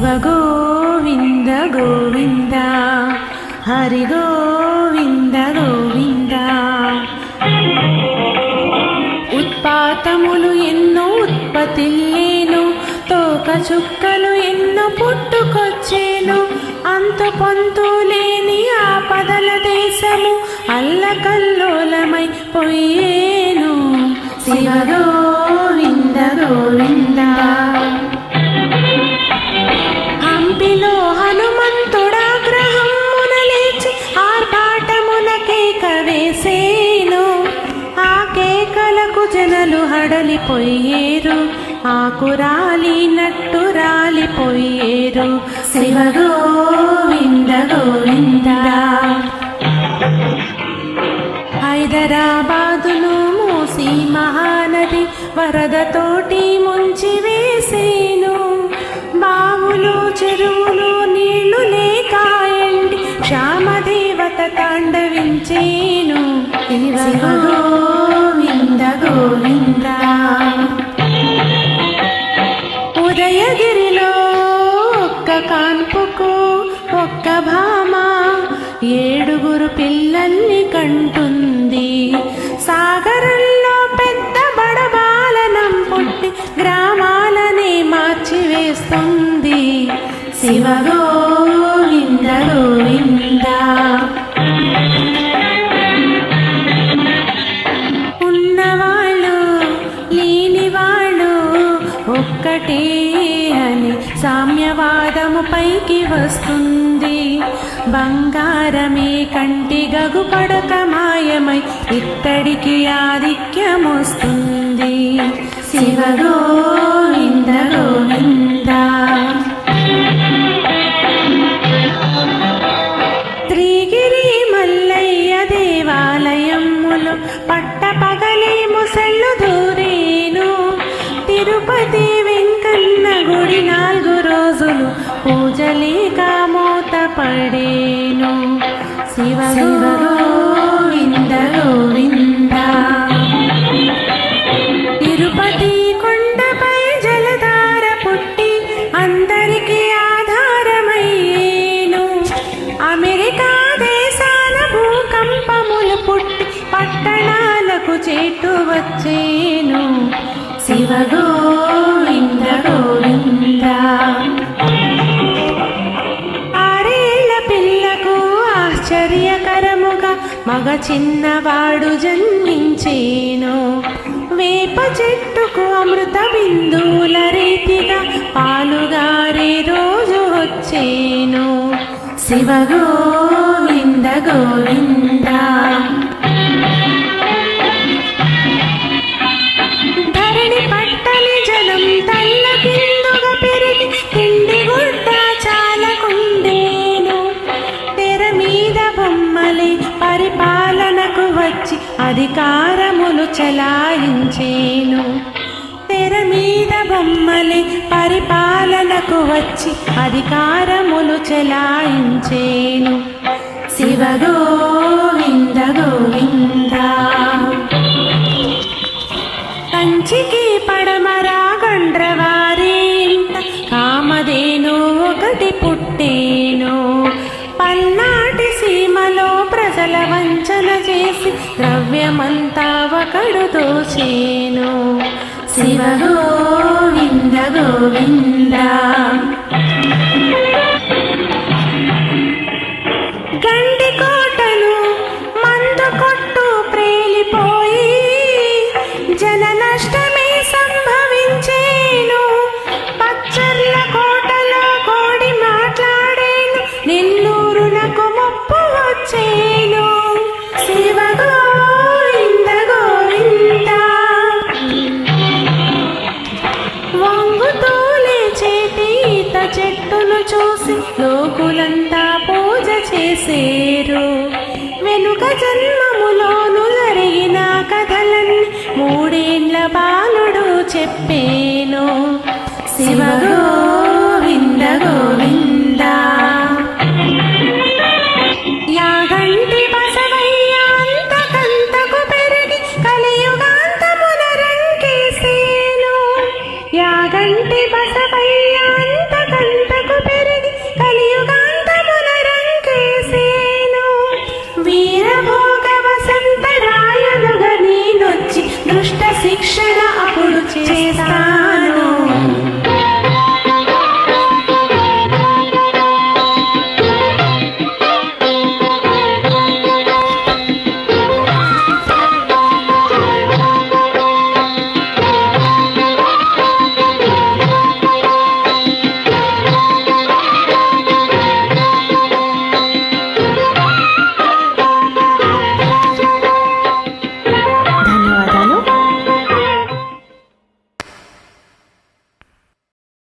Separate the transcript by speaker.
Speaker 1: శివ గోవింద గోవింద హరి గోవింద గోవింద. ఉత్పాతములు ఎన్నో ఉత్పత్తిల్లేను, తోక చుక్కలు ఎన్నో పుట్టుకొచ్చేను. అంతు పొంతు లేని ఆపదల దేశము అల్లకల్లోలమై పోయేను. శివ గోవింద గోవింద. హంపిలో హనుమంతుడాగ్రహమున లేచి ఆర్భాటమున కేక వేసేను. ఆ కేకలకు జనలు హడలిపోయేరు, ఆకురాలినట్టు రాలిపోయేరు. శివ గోవింద గోవింద. హైదరాబాదును మూసి మహానది వరదతోటి ముంచి వేసేను. బావులు చెరువులు నీళ్లు లేక ఎండి శ్యామదేవత తాండవించేను. శివ గోవింద గోవింద. ఉదయగిరిలో ఒక్క కాన్పుకు ఒక్క భామ 7 పిల్లల్ని కంటుంది. సాగరంలో పెద్ద బడబాలనం పుట్టి గ్రామాలనే మార్చివేస్తుంది. శివ గోవింద గోవింద. ఉన్నవాళ్ళు లేనివాళ్ళు ఒక్కటే అని సామ్యవాదము పైకి వస్తుంది. బంగారమే కంటి గగు పడక మాయమై ఇత్తడికి ఆధిక్యమొస్తుంది. శివ గోవింద గోవింద. త్రిగిరి మల్లయ్య దేవాలయములు పట్టపగలే ముసళ్ళు దూరేను. తిరుపతి వెంకన్న గుడి 4 రోజులు పూజలేక మూత పడేను. శివ గోవింద గోవింద. తిరుపతి కొండపై జలధార పుట్టి అందరికీ ఆధారమయ్యేను. అమెరికా దేశాల భూకంపములు పుట్టి పట్టణాలకు చేటు వచ్చేను. శివ గోవింద గోవింద. 6 ఏళ్ల పిల్లకు ఆశ్చర్యకరముగా మగ చిన్నవాడు జన్మించేను. వేప చెట్టుకు అమృత బిందువుల రీతిగా పాలుగారే రోజు వచ్చేను. శివ గోవింద గోవింద. ధరణి పట్టని జనం తల్ల కిందుగా పెరిగి తిండి గుడ్డ చాలకుండేను. తెర మీద బొమ్మలే పరిపాలనకు వచ్చి అధికారములు చలాయించేను. తెర మీద బొమ్మలే పరిపాలనకు వచ్చి అధికారములు చలాయించేను. శివ గోవింద గోవింద. కంచికి పడమరా గండ్రవారి కామధేను ఒకటి పుట్టేను. పల్నాటి సీమలో ప్రజల వంచన చేసి ద్రవ్యమంతా ఒకడు దోచేను. శివ గోవింద గోవింద. గండికోటను మందు కొట్టు ప్రేలిపోయి జన నష్టమే సంభవించేను. పచ్చర్ల కోటలో కోడి మాట్లాడేను, నెల్లూరునకు ముప్పు వచ్చేను. శివ గోవింద గోవింద. వంగుతూ లేచేటి ఈత చెట్టును చూసి లోకులంతా పూజ చేసేరు. వెనుక జన్మములోను జరిగిన కథలన్నీ 3 ఏళ్ల బాలుడు చెప్పేను. శివ గోవింద గోవింద.